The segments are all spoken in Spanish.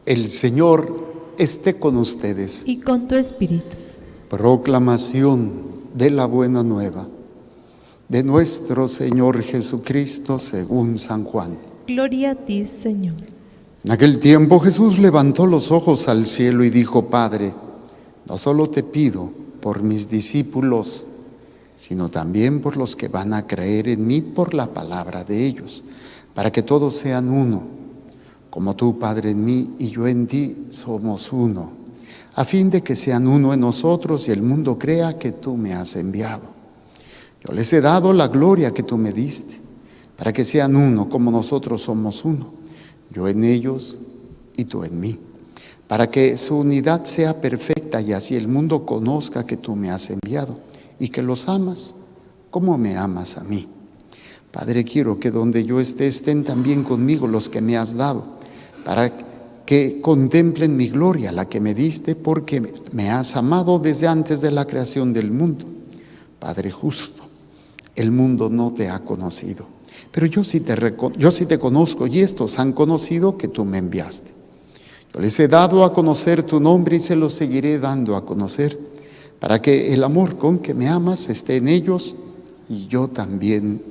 El Señor esté con ustedes. Y con tu espíritu. Proclamación de la buena nueva de nuestro Señor Jesucristo según San Juan. Gloria a ti, Señor. En aquel tiempo Jesús levantó los ojos al cielo y dijo: Padre, no solo te pido por mis discípulos, sino también por los que van a creer en mí por la palabra de ellos, para que todos sean uno, como tú, Padre, en mí y yo en ti somos uno, a fin de que sean uno en nosotros y el mundo crea que tú me has enviado. Yo les he dado la gloria que tú me diste, para que sean uno como nosotros somos uno, yo en ellos y tú en mí, para que su unidad sea perfecta y así el mundo conozca que tú me has enviado y que los amas como me amas a mí. Padre, quiero que donde yo esté estén también conmigo los que me has dado, para que contemplen mi gloria, la que me diste, porque me has amado desde antes de la creación del mundo. Padre justo, el mundo no te ha conocido, pero yo sí te conozco, y estos han conocido que tú me enviaste. Yo les he dado a conocer tu nombre y se los seguiré dando a conocer, para que el amor con que me amas esté en ellos y yo también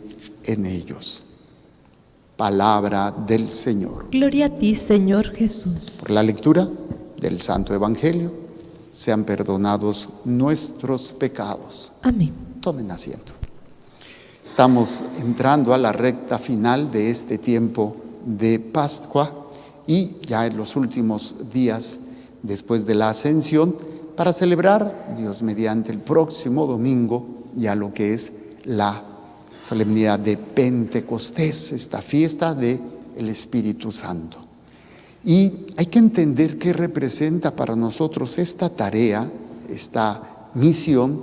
en ellos. Palabra del Señor. Gloria a ti, Señor Jesús. Por la lectura del Santo Evangelio, sean perdonados nuestros pecados. Amén. Tomen asiento. Estamos entrando a la recta final de este tiempo de Pascua y ya en los últimos días después de la Ascensión, para celebrar, Dios mediante, el próximo domingo ya lo que es la solemnidad de Pentecostés, esta fiesta del Espíritu Santo. Y hay que entender qué representa para nosotros esta tarea, esta misión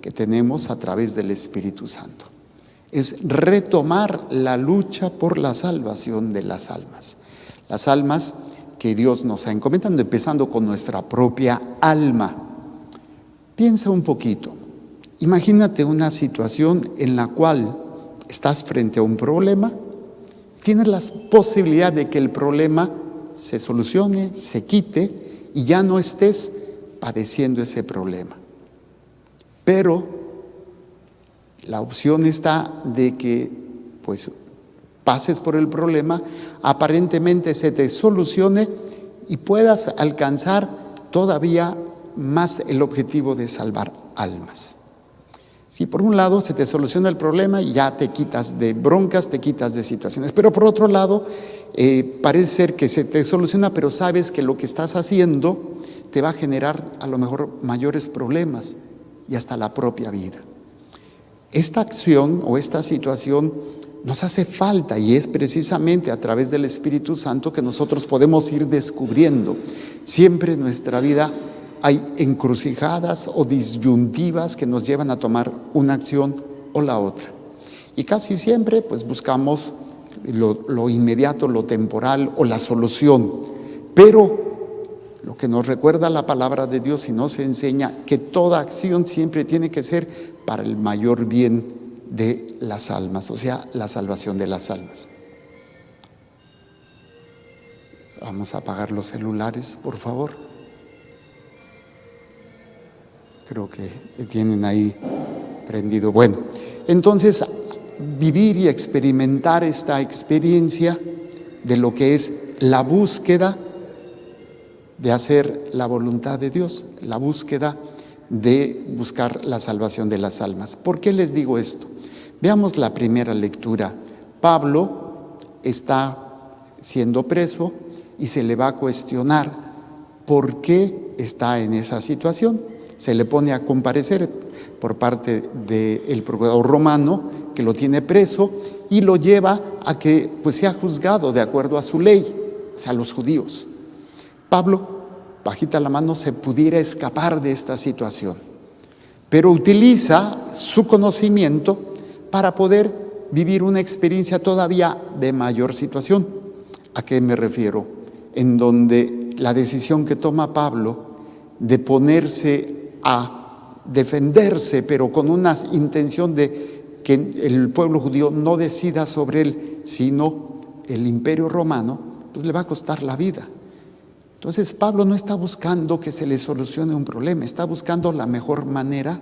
que tenemos a través del Espíritu Santo. Es retomar la lucha por la salvación de las almas. Las almas que Dios nos ha encomendado, empezando con nuestra propia alma. Piensa un poquito. Imagínate una situación en la cual estás frente a un problema, tienes la posibilidad de que el problema se solucione, se quite y ya no estés padeciendo ese problema. Pero la opción está de que pues pases por el problema, aparentemente se te solucione y puedas alcanzar todavía más el objetivo de salvar almas. Si por un lado se te soluciona el problema y ya te quitas de broncas, te quitas de situaciones, pero por otro lado parece ser que se te soluciona, pero sabes que lo que estás haciendo te va a generar a lo mejor mayores problemas y hasta la propia vida. Esta acción o esta situación nos hace falta y es precisamente a través del Espíritu Santo que nosotros podemos ir descubriendo. Siempre en nuestra vida hay encrucijadas o disyuntivas que nos llevan a tomar una acción o la otra. Y casi siempre pues buscamos lo inmediato, lo temporal o la solución. Pero lo que nos recuerda la palabra de Dios y nos enseña que toda acción siempre tiene que ser para el mayor bien de las almas, o sea, la salvación de las almas. Vamos a apagar los celulares, por favor. Creo que tienen ahí prendido. Bueno, entonces vivir y experimentar esta experiencia de lo que es la búsqueda de hacer la voluntad de Dios, la búsqueda de buscar la salvación de las almas. ¿Por qué les digo esto? Veamos la primera lectura. Pablo está siendo preso y se le va a cuestionar por qué está en esa situación. Se le pone a comparecer por parte del procurador romano que lo tiene preso y lo lleva a que pues sea juzgado de acuerdo a su ley, o sea, los judíos. Pablo, bajita la mano, se pudiera escapar de esta situación, pero utiliza su conocimiento para poder vivir una experiencia todavía de mayor situación. ¿A qué me refiero? En donde la decisión que toma Pablo de ponerse a defenderse, pero con una intención de que el pueblo judío no decida sobre él, sino el imperio romano, pues le va a costar la vida. Entonces Pablo no está buscando que se le solucione un problema, está buscando la mejor manera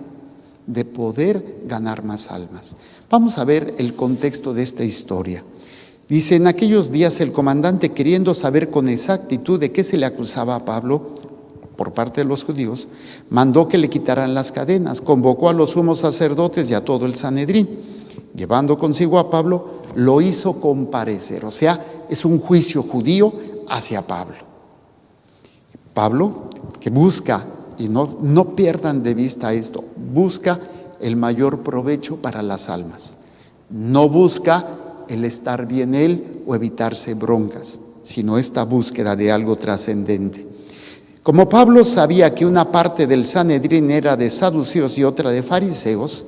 de poder ganar más almas. Vamos a ver el contexto de esta historia. Dice: en aquellos días el comandante, queriendo saber con exactitud de qué se le acusaba a Pablo por parte de los judíos, mandó que le quitaran las cadenas, convocó a los sumos sacerdotes y a todo el Sanedrín. Llevando consigo a Pablo, lo hizo comparecer. O sea, es un juicio judío hacia Pablo. Pablo, que busca, y no pierdan de vista esto, busca el mayor provecho para las almas. No busca el estar bien él o evitarse broncas, sino esta búsqueda de algo trascendente. Como Pablo sabía que una parte del Sanedrín era de saduceos y otra de fariseos,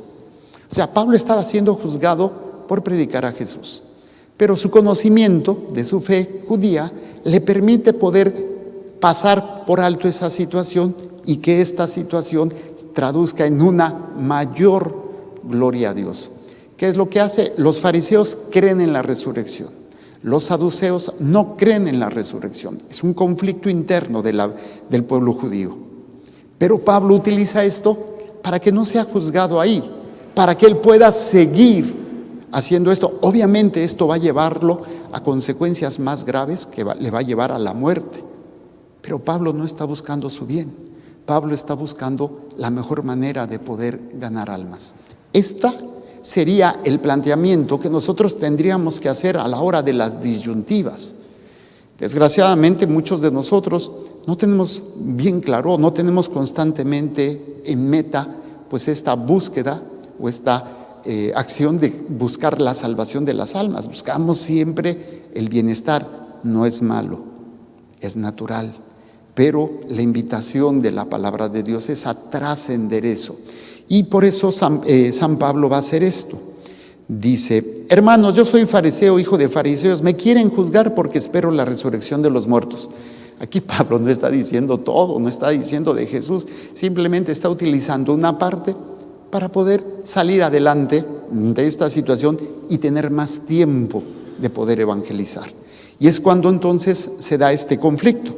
o sea, Pablo estaba siendo juzgado por predicar a Jesús, pero su conocimiento de su fe judía le permite poder pasar por alto esa situación y que esta situación traduzca en una mayor gloria a Dios. ¿Qué es lo que hace? Los fariseos creen en la resurrección. Los saduceos no creen en la resurrección. Es un conflicto interno del pueblo judío. Pero Pablo utiliza esto para que no sea juzgado ahí, para que él pueda seguir haciendo esto. Obviamente esto va a llevarlo a consecuencias más graves que le va a llevar a la muerte. Pero Pablo no está buscando su bien. Pablo está buscando la mejor manera de poder ganar almas. Esta sería el planteamiento que nosotros tendríamos que hacer a la hora de las disyuntivas. Desgraciadamente muchos de nosotros no tenemos bien claro, no tenemos constantemente en meta pues esta búsqueda o esta acción de buscar la salvación de las almas. Buscamos siempre el bienestar. No es malo, es natural, pero la invitación de la palabra de Dios es a trascender eso. Y por eso San Pablo va a hacer esto. Dice: hermanos, yo soy fariseo, hijo de fariseos, me quieren juzgar porque espero la resurrección de los muertos. Aquí Pablo no está diciendo todo, no está diciendo de Jesús, simplemente está utilizando una parte para poder salir adelante de esta situación y tener más tiempo de poder evangelizar. Y es cuando entonces se da este conflicto,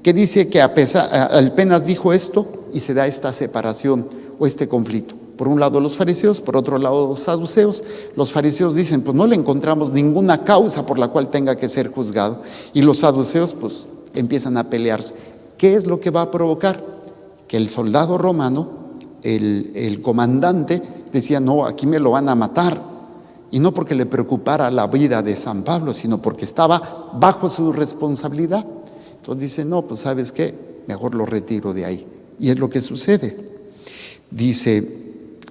que dice que apenas dijo esto y se da esta separación o este conflicto. Por un lado los fariseos, por otro lado los saduceos. Los fariseos dicen: pues no le encontramos ninguna causa por la cual tenga que ser juzgado. Y los saduceos pues empiezan a pelearse. ¿Qué es lo que va a provocar? Que el soldado romano, el comandante, decía: no, aquí me lo van a matar. Y no porque le preocupara la vida de San Pablo, sino porque estaba bajo su responsabilidad. Entonces dice: no, pues ¿sabes qué? Mejor lo retiro de ahí. Y es lo que sucede. Dice: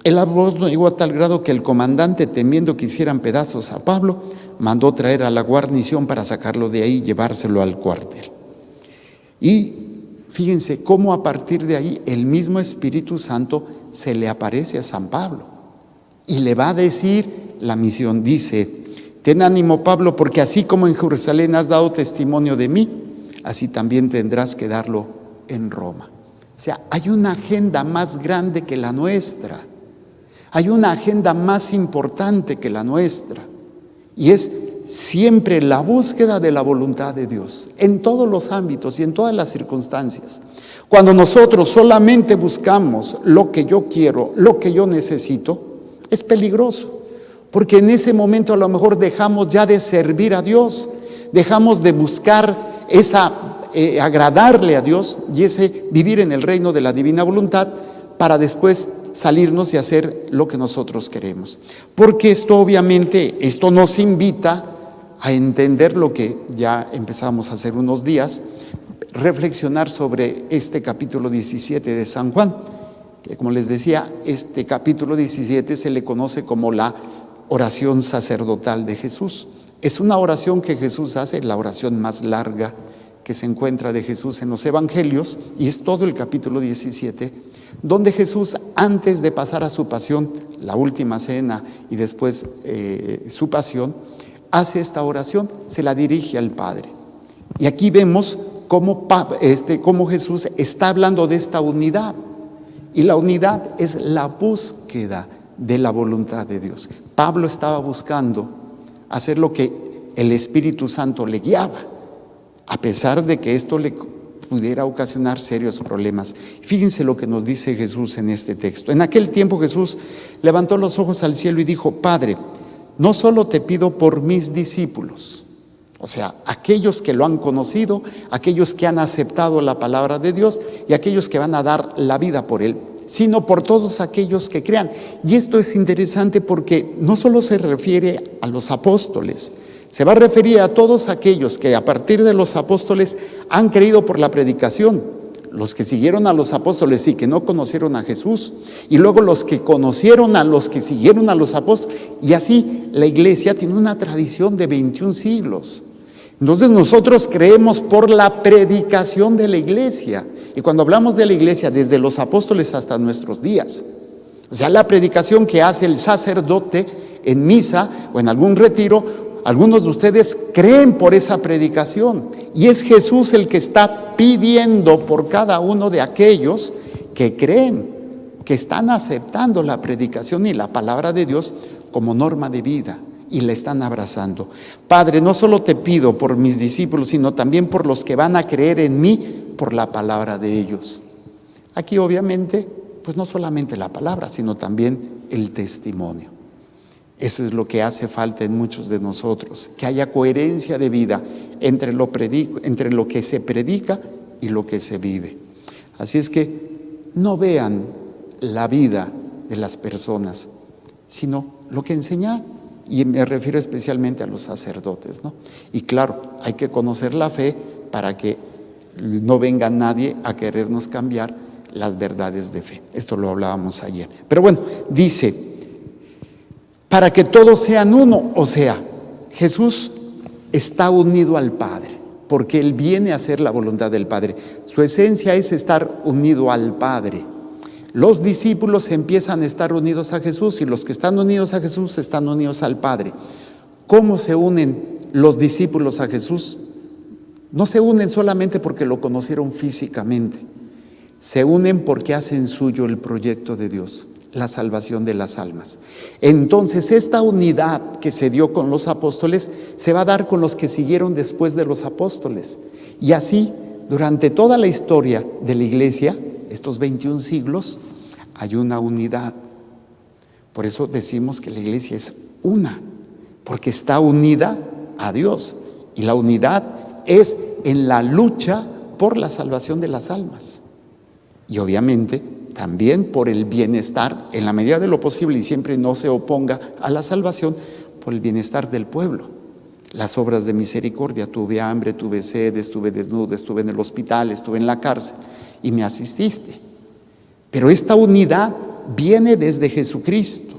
el alboroto llegó a tal grado que el comandante, temiendo que hicieran pedazos a Pablo, mandó traer a la guarnición para sacarlo de ahí y llevárselo al cuartel. Y fíjense cómo a partir de ahí el mismo Espíritu Santo se le aparece a San Pablo y le va a decir la misión. Dice: ten ánimo, Pablo, porque así como en Jerusalén has dado testimonio de mí, así también tendrás que darlo en Roma. O sea, hay una agenda más grande que la nuestra. Hay una agenda más importante que la nuestra. Y es siempre la búsqueda de la voluntad de Dios, en todos los ámbitos y en todas las circunstancias. Cuando nosotros solamente buscamos lo que yo quiero, lo que yo necesito, es peligroso. Porque en ese momento a lo mejor dejamos ya de servir a Dios, dejamos de buscar agradarle a Dios y ese vivir en el reino de la divina voluntad para después salirnos y hacer lo que nosotros queremos. Porque esto nos invita a entender lo que ya empezamos a hacer unos días, reflexionar sobre este capítulo 17 de San Juan, que como les decía, este capítulo 17 se le conoce como la oración sacerdotal de Jesús. Es una oración que Jesús hace, la oración más larga que se encuentra de Jesús en los evangelios, y es todo el capítulo 17, donde Jesús, antes de pasar a su pasión, la última cena y después su pasión, hace esta oración, se la dirige al Padre. Y aquí vemos cómo Jesús está hablando de esta unidad, y la unidad es la búsqueda de la voluntad de Dios. Pablo estaba buscando hacer lo que el Espíritu Santo le guiaba, a pesar de que esto le pudiera ocasionar serios problemas. Fíjense lo que nos dice Jesús en este texto. En aquel tiempo Jesús levantó los ojos al cielo y dijo: Padre, no solo te pido por mis discípulos, o sea, aquellos que lo han conocido, aquellos que han aceptado la palabra de Dios y aquellos que van a dar la vida por Él, sino por todos aquellos que crean. Y esto es interesante porque no solo se refiere a los apóstoles, se va a referir a todos aquellos que a partir de los apóstoles han creído por la predicación, los que siguieron a los apóstoles y que no conocieron a Jesús, y luego los que conocieron a los que siguieron a los apóstoles, y así la iglesia tiene una tradición de 21 siglos. Entonces nosotros creemos por la predicación de la iglesia, y cuando hablamos de la iglesia, desde los apóstoles hasta nuestros días, o sea, la predicación que hace el sacerdote en misa o en algún retiro. Algunos de ustedes creen por esa predicación, y es Jesús el que está pidiendo por cada uno de aquellos que creen, que están aceptando la predicación y la palabra de Dios como norma de vida y la están abrazando. Padre, no solo te pido por mis discípulos, sino también por los que van a creer en mí por la palabra de ellos. Aquí obviamente, pues no solamente la palabra, sino también el testimonio. Eso es lo que hace falta en muchos de nosotros, que haya coherencia de vida entre lo que se predica y lo que se vive. Así es que no vean la vida de las personas, sino lo que enseñan, y me refiero especialmente a los sacerdotes, ¿no? Y claro, hay que conocer la fe para que no venga nadie a querernos cambiar las verdades de fe. Esto lo hablábamos ayer. Pero bueno, dice: para que todos sean uno. O sea, Jesús está unido al Padre, porque Él viene a hacer la voluntad del Padre. Su esencia es estar unido al Padre. Los discípulos empiezan a estar unidos a Jesús, y los que están unidos a Jesús están unidos al Padre. ¿Cómo se unen los discípulos a Jesús? No se unen solamente porque lo conocieron físicamente, se unen porque hacen suyo el proyecto de Dios, la salvación de las almas. Entonces esta unidad que se dio con los apóstoles se va a dar con los que siguieron después de los apóstoles, y así durante toda la historia de la iglesia, estos 21 siglos, hay una unidad. Por eso decimos que la iglesia es una, porque está unida a Dios, y la unidad es en la lucha por la salvación de las almas, y obviamente también por el bienestar, en la medida de lo posible, y siempre no se oponga a la salvación, por el bienestar del pueblo. Las obras de misericordia: tuve hambre, tuve sed, estuve desnudo, estuve en el hospital, estuve en la cárcel y me asististe. Pero esta unidad viene desde Jesucristo,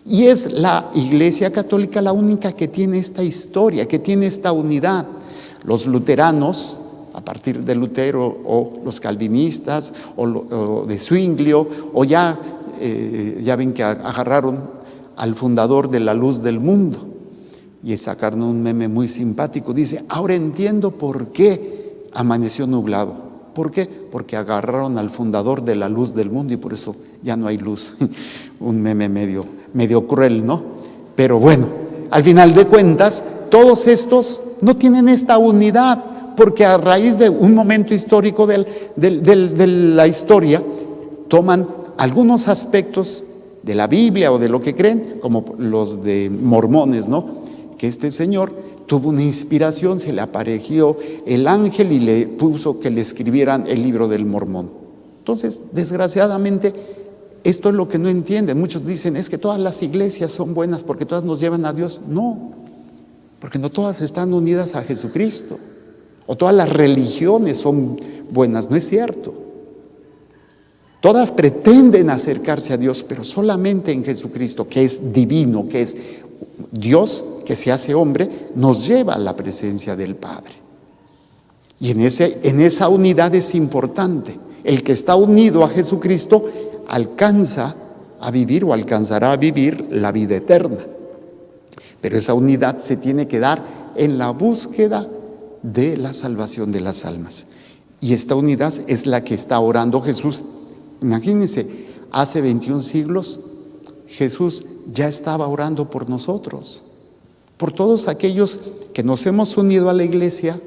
y es la Iglesia Católica la única que tiene esta historia, que tiene esta unidad. Los luteranos, a partir de Lutero, o los calvinistas, o de Zwinglio, o ya ven que agarraron al fundador de la luz del mundo y sacaron un meme muy simpático. Dice: ahora entiendo por qué amaneció nublado. ¿Por qué? Porque agarraron al fundador de la luz del mundo y por eso ya no hay luz. Un meme medio cruel, ¿no? Pero bueno, al final de cuentas, todos estos no tienen esta unidad, porque a raíz de un momento histórico de la historia, toman algunos aspectos de la Biblia o de lo que creen, como los de mormones, ¿no? Que este señor tuvo una inspiración, se le apareció el ángel y le puso que le escribieran el libro del Mormón. Entonces, desgraciadamente, esto es lo que no entienden. Muchos dicen: es que todas las iglesias son buenas porque todas nos llevan a Dios. No, porque no todas están unidas a Jesucristo. O todas las religiones son buenas. No es cierto. Todas pretenden acercarse a Dios, pero solamente en Jesucristo, que es divino, que es Dios, que se hace hombre, nos lleva a la presencia del Padre. Y en esa unidad es importante. El que está unido a Jesucristo alcanza a vivir o alcanzará a vivir la vida eterna. Pero esa unidad se tiene que dar en la búsqueda de la salvación de las almas. Y esta unidad es la que está orando Jesús. Imagínense, hace 21 siglos Jesús ya estaba orando por nosotros, por todos aquellos que nos hemos unido a la iglesia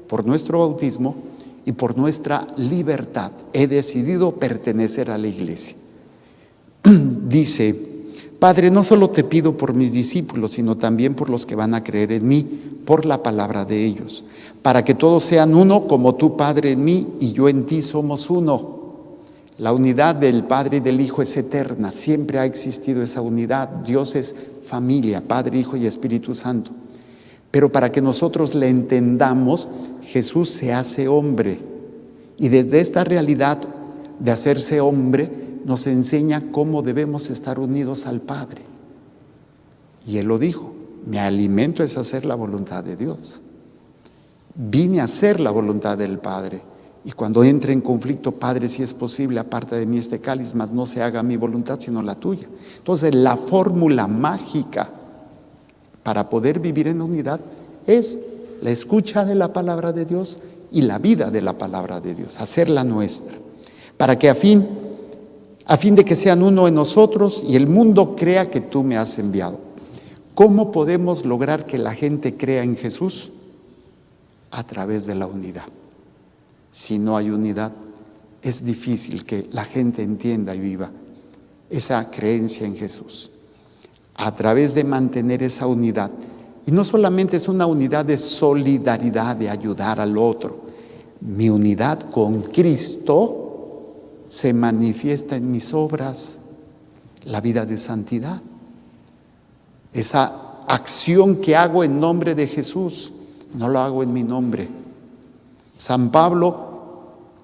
por nuestro bautismo y por nuestra libertad he decidido pertenecer a la iglesia. Dice: Padre, no solo te pido por mis discípulos, sino también por los que van a creer en mí, por la palabra de ellos, para que todos sean uno, como tú, Padre, en mí y yo en ti somos uno. La unidad del Padre y del Hijo es eterna, siempre ha existido esa unidad. Dios es familia, Padre, Hijo y Espíritu Santo. Pero para que nosotros le entendamos, Jesús se hace hombre. Y desde esta realidad de hacerse hombre, nos enseña cómo debemos estar unidos al Padre. Y Él lo dijo: mi alimento es hacer la voluntad de Dios. Vine a hacer la voluntad del Padre. Y cuando entre en conflicto: Padre, si es posible, aparta de mí este cáliz, mas no se haga mi voluntad sino la tuya. Entonces, la fórmula mágica para poder vivir en unidad es la escucha de la palabra de Dios y la vida de la palabra de Dios, hacerla nuestra, para que a fin de que sean uno en nosotros y el mundo crea que tú me has enviado. ¿Cómo podemos lograr que la gente crea en Jesús? A través de la unidad. Si no hay unidad, es difícil que la gente entienda y viva esa creencia en Jesús. A través de mantener esa unidad. Y no solamente es una unidad de solidaridad, de ayudar al otro. Mi unidad con Cristo se manifiesta en mis obras, la vida de santidad. Esa acción que hago en nombre de Jesús, no lo hago en mi nombre. San Pablo,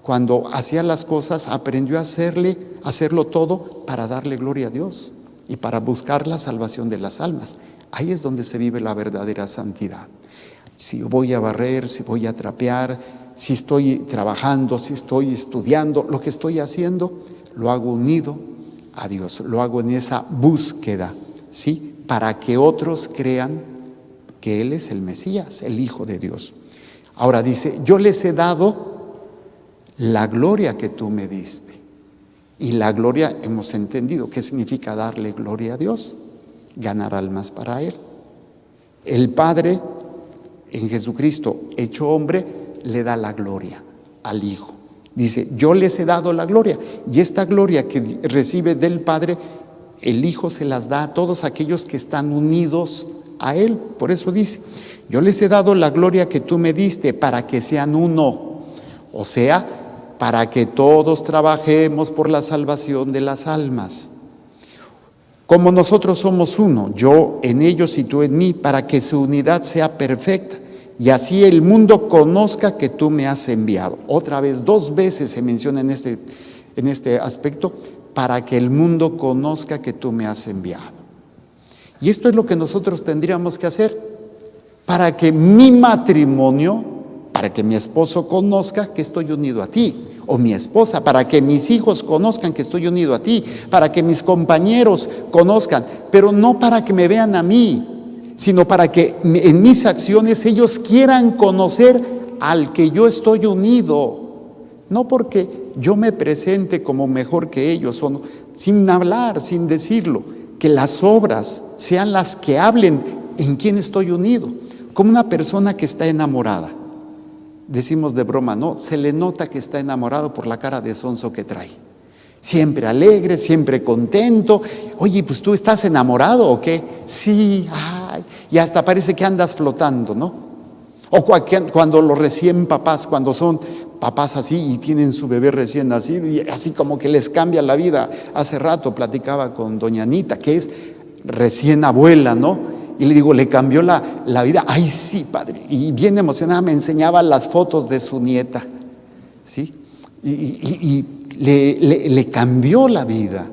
cuando hacía las cosas, aprendió a hacerlo todo para darle gloria a Dios y para buscar la salvación de las almas. Ahí es donde se vive la verdadera santidad. Si voy a barrer, si voy a trapear, si estoy trabajando, si estoy estudiando, lo que estoy haciendo, lo hago unido a Dios, lo hago en esa búsqueda, ¿sí? Para que otros crean que Él es el Mesías, el Hijo de Dios. Ahora dice: yo les he dado la gloria que tú me diste. Y la gloria, hemos entendido, ¿qué significa darle gloria a Dios? Ganar almas para Él. El Padre, en Jesucristo hecho hombre, le da la gloria al Hijo. Dice: yo les he dado la gloria. Y esta gloria que recibe del Padre, el Hijo se las da a todos aquellos que están unidos a Él. Por eso dice: yo les he dado la gloria que tú me diste para que sean uno. O sea, para que todos trabajemos por la salvación de las almas. Como nosotros somos uno, yo en ellos y tú en mí, para que su unidad sea perfecta y así el mundo conozca que tú me has enviado. Otra vez, 2 veces se menciona en este aspecto: para que el mundo conozca que tú me has enviado. Y esto es lo que nosotros tendríamos que hacer para que mi matrimonio, para que mi esposo conozca que estoy unido a ti, o mi esposa, para que mis hijos conozcan que estoy unido a ti, para que mis compañeros conozcan, pero no para que me vean a mí, sino para que en mis acciones ellos quieran conocer al que yo estoy unido. No porque yo me presente como mejor que ellos, o no, sin hablar, sin decirlo, que las obras sean las que hablen en quién estoy unido. Como una persona que está enamorada, decimos de broma, ¿no? Se le nota que está enamorado por la cara de sonso que trae. Siempre alegre, siempre contento. Oye, pues ¿tú estás enamorado o qué? Sí, ay, y hasta parece que andas flotando, ¿no? O cuando los recién papás, cuando son papás así y tienen su bebé recién nacido y así como que les cambia la vida. Hace rato platicaba con doña Anita, que es recién abuela, ¿no? Y le digo, ¿le cambió la vida? Ay, sí, padre. Y bien emocionada me enseñaba las fotos de su nieta, ¿sí? Y le cambió la vida.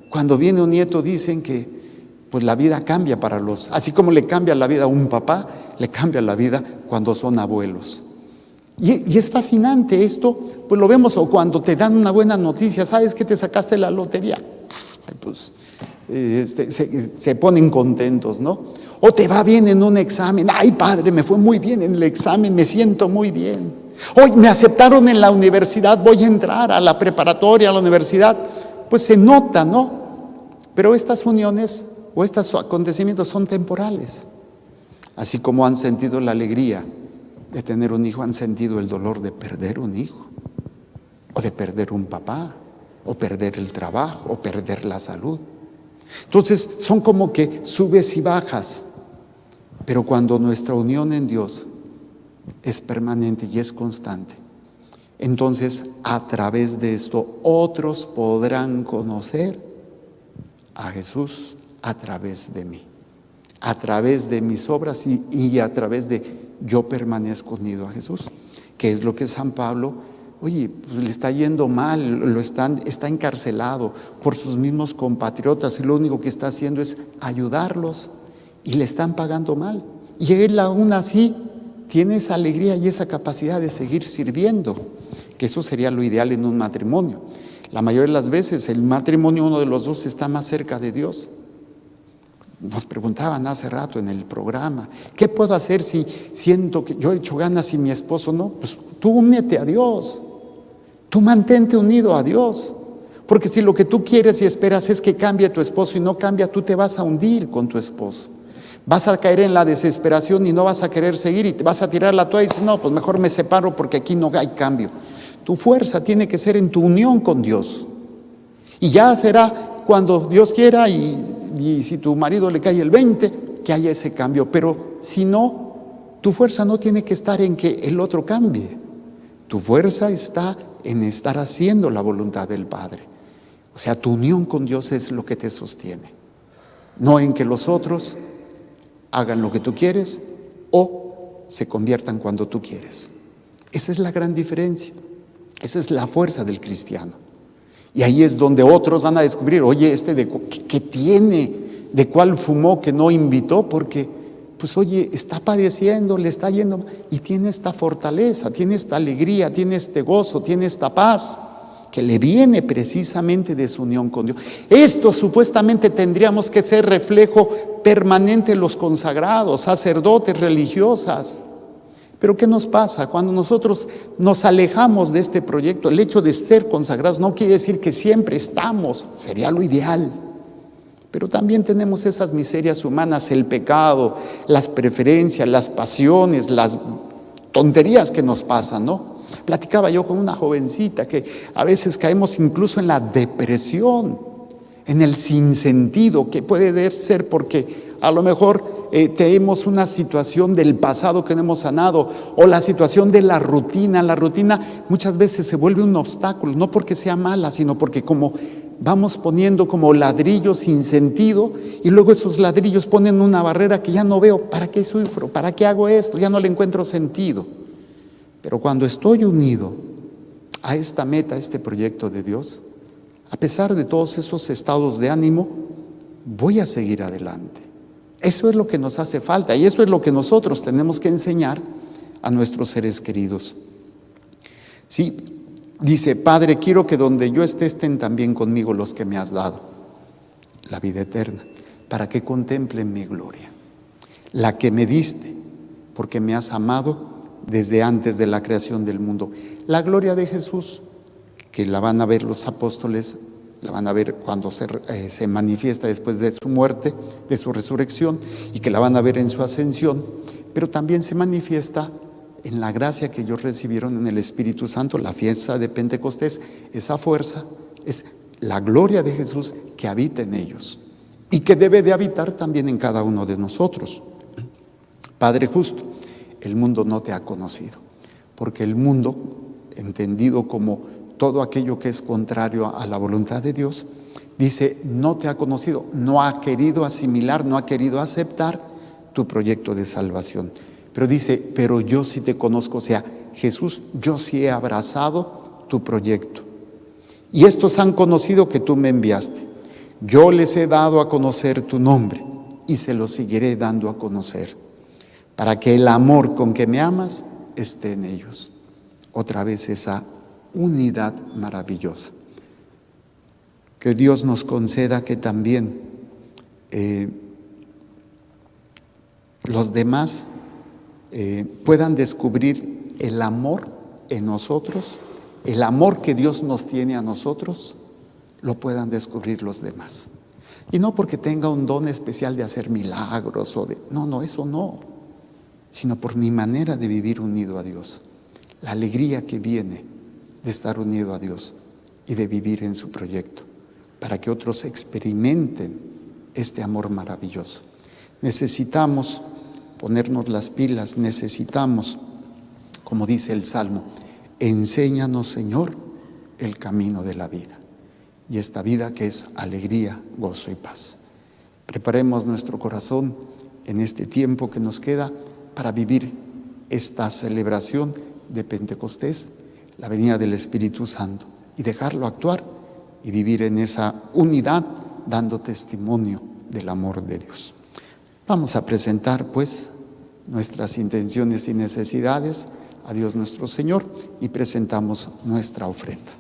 Cuando viene un nieto dicen que pues la vida cambia para así como le cambia la vida a un papá, le cambia la vida cuando son abuelos. Y es fascinante esto, pues lo vemos, o cuando te dan una buena noticia, ¿sabes que te sacaste la lotería? Ay, pues se ponen contentos, ¿no? O te va bien en un examen, ay padre, me fue muy bien en el examen, me siento muy bien. Hoy me aceptaron en la universidad, voy a entrar a la preparatoria, a la universidad. Pues se nota, ¿no? Pero estas uniones o estos acontecimientos son temporales. Así como han sentido la alegría de tener un hijo han sentido el dolor de perder un hijo, o de perder un papá, o perder el trabajo, o perder la salud. Entonces son como que subes y bajas, pero cuando nuestra unión en Dios es permanente y es constante, entonces a través de esto otros podrán conocer a Jesús a través de mí, a través de mis obras y a través de yo permanezco unido a Jesús, que es lo que San Pablo, oye, pues le está yendo mal, está encarcelado por sus mismos compatriotas y lo único que está haciendo es ayudarlos y le están pagando mal. Y él aún así tiene esa alegría y esa capacidad de seguir sirviendo, que eso sería lo ideal en un matrimonio. La mayoría de las veces el matrimonio, uno de los dos está más cerca de Dios. Nos preguntaban hace rato en el programa, ¿qué puedo hacer si siento que yo he hecho ganas y mi esposo no? Pues tú únete a Dios, tú mantente unido a Dios, porque si lo que tú quieres y esperas es que cambie tu esposo y no cambia, tú te vas a hundir con tu esposo. Vas a caer en la desesperación y no vas a querer seguir y te vas a tirar la toalla y dices, no, pues mejor me separo porque aquí no hay cambio. Tu fuerza tiene que ser en tu unión con Dios. Y ya será cuando Dios quiera y si tu marido le cae el 20, que haya ese cambio. Pero si no, tu fuerza no tiene que estar en que el otro cambie. Tu fuerza está en estar haciendo la voluntad del Padre. O sea, tu unión con Dios es lo que te sostiene. No en que los otros hagan lo que tú quieres o se conviertan cuando tú quieres. Esa es la gran diferencia. Esa es la fuerza del cristiano. Y ahí es donde otros van a descubrir, oye, ¿qué tiene? ¿De cuál fumó que no invitó? Porque, pues oye, está padeciendo, le está yendo, y tiene esta fortaleza, tiene esta alegría, tiene este gozo, tiene esta paz, que le viene precisamente de su unión con Dios. Esto supuestamente tendríamos que ser reflejo permanente en los consagrados, sacerdotes, religiosas. Pero ¿qué nos pasa? Cuando nosotros nos alejamos de este proyecto, el hecho de ser consagrados no quiere decir que siempre estamos, sería lo ideal. Pero también tenemos esas miserias humanas, el pecado, las preferencias, las pasiones, las tonterías que nos pasan, ¿no? Platicaba yo con una jovencita que a veces caemos incluso en la depresión, en el sinsentido, que puede ser porque a lo mejor tenemos una situación del pasado que no hemos sanado, o la situación de la rutina. La rutina muchas veces se vuelve un obstáculo, no porque sea mala, sino porque como vamos poniendo como ladrillos sin sentido, y luego esos ladrillos ponen una barrera que ya no veo, ¿para qué sufro? ¿Para qué hago esto? Ya no le encuentro sentido. Pero cuando estoy unido a esta meta, a este proyecto de Dios, a pesar de todos esos estados de ánimo, voy a seguir adelante. Eso es lo que nos hace falta y eso es lo que nosotros tenemos que enseñar a nuestros seres queridos. Sí, dice, Padre, quiero que donde yo esté estén también conmigo los que me has dado, la vida eterna, para que contemplen mi gloria, la que me diste, porque me has amado desde antes de la creación del mundo. La gloria de Jesús, que la van a ver los apóstoles, la van a ver cuando se manifiesta después de su muerte, de su resurrección, y que la van a ver en su ascensión, pero también se manifiesta en la gracia que ellos recibieron en el Espíritu Santo, la fiesta de Pentecostés. Esa fuerza es la gloria de Jesús que habita en ellos y que debe de habitar también en cada uno de nosotros. Padre justo, el mundo no te ha conocido, porque el mundo, entendido como todo aquello que es contrario a la voluntad de Dios, dice, no te ha conocido, no ha querido asimilar, no ha querido aceptar tu proyecto de salvación. Pero dice, pero yo sí te conozco, o sea, Jesús, yo sí he abrazado tu proyecto. Y estos han conocido que tú me enviaste. Yo les he dado a conocer tu nombre y se lo seguiré dando a conocer, para que el amor con que me amas esté en ellos. Otra vez esa unidad maravillosa. Que Dios nos conceda que también los demás puedan descubrir el amor en nosotros, el amor que Dios nos tiene a nosotros, lo puedan descubrir los demás. Y no porque tenga un don especial de hacer milagros no, eso no. sino por mi manera de vivir unido a Dios. La alegría que viene de estar unido a Dios y de vivir en su proyecto, para que otros experimenten este amor maravilloso. Necesitamos ponernos las pilas, necesitamos, como dice el Salmo, enséñanos, Señor, el camino de la vida. Y esta vida que es alegría, gozo y paz. Preparemos nuestro corazón en este tiempo que nos queda para vivir esta celebración de Pentecostés, la venida del Espíritu Santo, y dejarlo actuar y vivir en esa unidad, dando testimonio del amor de Dios. Vamos a presentar, pues, nuestras intenciones y necesidades a Dios nuestro Señor y presentamos nuestra ofrenda.